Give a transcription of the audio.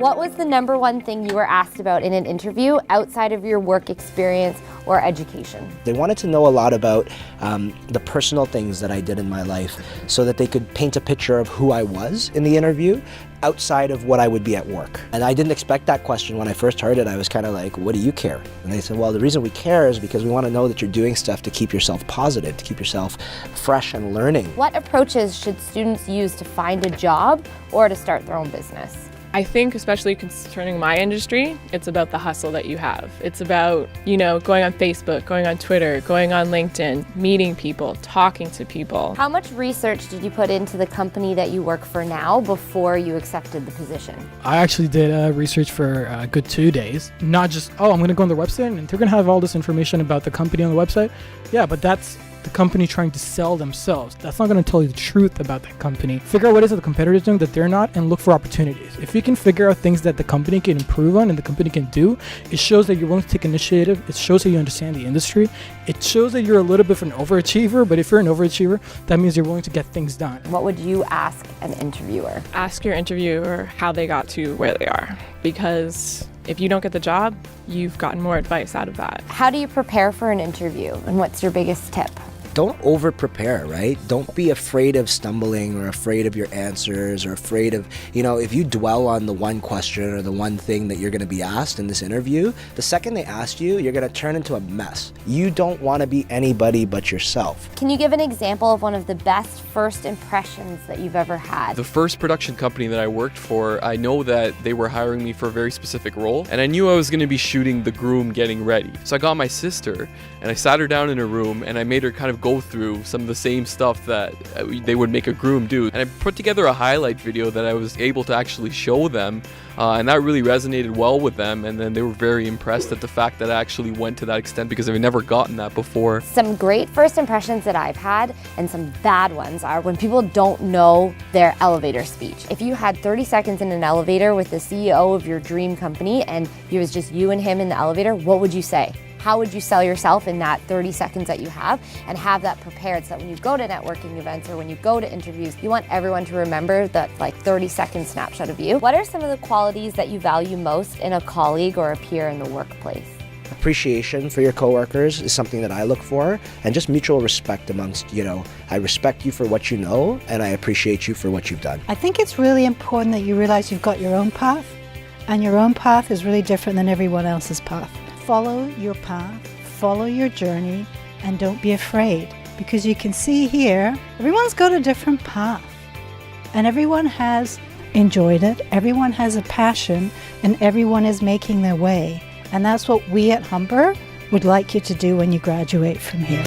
What was the number one thing you were asked about in an interview outside of your work experience or education? They wanted to know a lot about the personal things that I did in my life so that they could paint a picture of who I was in the interview outside of what I would be at work. And I didn't expect that question when I first heard it. I was kind of like, what do you care? And they said, well, the reason we care is because we want to know that you're doing stuff to keep yourself positive, to keep yourself fresh and learning. What approaches should students use to find a job or to start their own business? I think, especially concerning my industry, it's about the hustle that you have. It's about, going on Facebook, going on Twitter, going on LinkedIn, meeting people, talking to people. How much research did you put into the company that you work for now before you accepted the position? I actually did research for a good 2 days. Not just, I'm going to go on the website and they're going to have all this information about the company on the website. Yeah, but that's the company trying to sell themselves. That's not going to tell you the truth about that company. Figure out what is it the competitor is doing that they're not and look for opportunities. If you can figure out things that the company can improve on and the company can do, it shows that you're willing to take initiative. It shows that you understand the industry. It shows that you're a little bit of an overachiever, but if you're an overachiever, that means you're willing to get things done. What would you ask an interviewer? Ask your interviewer how they got to where they are, because if you don't get the job, you've gotten more advice out of that. How do you prepare for an interview, and what's your biggest tip? Don't over-prepare, right? Don't be afraid of stumbling or afraid of your answers or afraid of, if you dwell on the one question or the one thing that you're going to be asked in this interview, the second they ask you, you're going to turn into a mess. You don't want to be anybody but yourself. Can you give an example of one of the best first impressions that you've ever had? The first production company that I worked for, I know that they were hiring me for a very specific role, and I knew I was going to be shooting the groom getting ready. So I got my sister and I sat her down in a room and I made her kind of go through some of the same stuff that they would make a groom do. And I put together a highlight video that I was able to actually show them, and that really resonated well with them. And then they were very impressed at the fact that I actually went to that extent because I've never gotten that before. Some great first impressions that I've had and some bad ones are when people don't know their elevator speech. If you had 30 seconds in an elevator with the CEO of your dream company and it was just you and him in the elevator, what would you say? How would you sell yourself in that 30 seconds that you have and have that prepared so that when you go to networking events or when you go to interviews, you want everyone to remember that 30-second snapshot of you. What are some of the qualities that you value most in a colleague or a peer in the workplace? Appreciation for your coworkers is something that I look for, and just mutual respect amongst, I respect you for what you know and I appreciate you for what you've done. I think it's really important that you realize you've got your own path, and your own path is really different than everyone else's path. Follow your path, follow your journey, and don't be afraid, because you can see here, everyone's got a different path, and everyone has enjoyed it, everyone has a passion, and everyone is making their way. And that's what we at Humber would like you to do when you graduate from here.